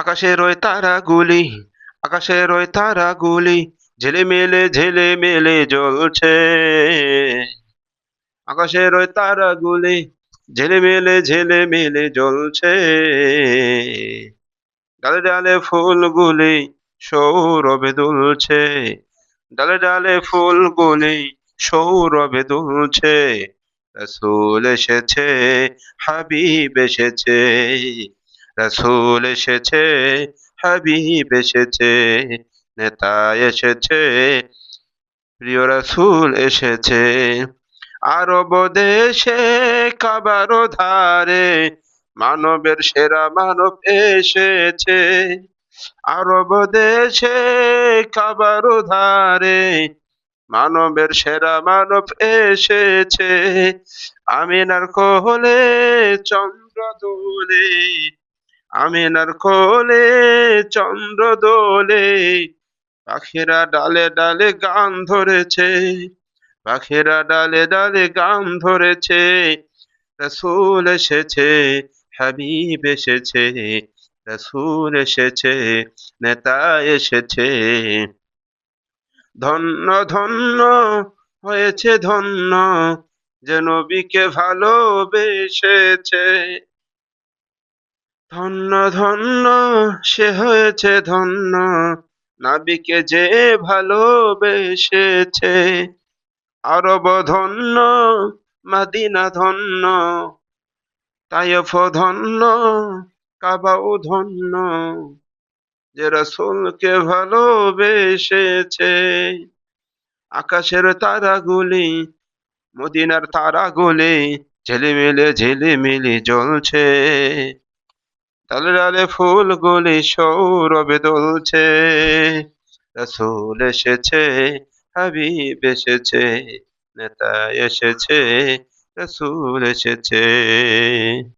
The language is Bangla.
আকাশের ওই তারাগুলি, আকাশের ওই তারাগুলি ঝিলিমিলি জ্বলছে। আকাশের ওই তারাগুলি ঝিলিমিলি জ্বলছে। ডালে ডালে ফুলগুলি সৌরভে দুলছে। ডালে ডালে ফুলগুলি সৌরভে দুলছে। রসুল এসেছে, হাবিব এসেছে। রসুল এসেছে, হাবিব এসেছে। নেতা এসেছে, প্রিয় রসুল এসেছে। আরব দেশে কাবার ধারে মানবের সেরা মানব এসেছে। আরব দেশে কাবার ধারে মানবের সেরা মানব এসেছে। আমিনার কোলে চন্দ্র দোলে, আমিনার কোলে চন্দ্র দোলে। পাখিরা ডালে ডালে গান ধরেছে, পাখিরা ডালে ডালে গান ধরেছে। রসুল এসেছে, হাবিব এসেছে। রসুল এসেছে, নেতা এসেছে। ধন্য ধন্য হয়েছে ধন্য, যে নবীকে ভালোবেসেছে। ধন্য ধন্য সে হয়েছে ধন্য, নবীকে যে ভালোবেসেছে। আরব ধন্য, মদিনা ধন্য, তায়েফ ধন্য, কাবাও ধন্য, যে রাসূলকে ভালোবেসেছে। আকাশের তারাগুলি, মদিনার তারাগুলি ঝিলিমিলি জ্বলছে। ডালে ডালে ফুলগুলি সৌরভে দুলছে। রাসূল এসেছে, হাবিব এসেছে, নেতা এসেছে, রাসূল এসেছে।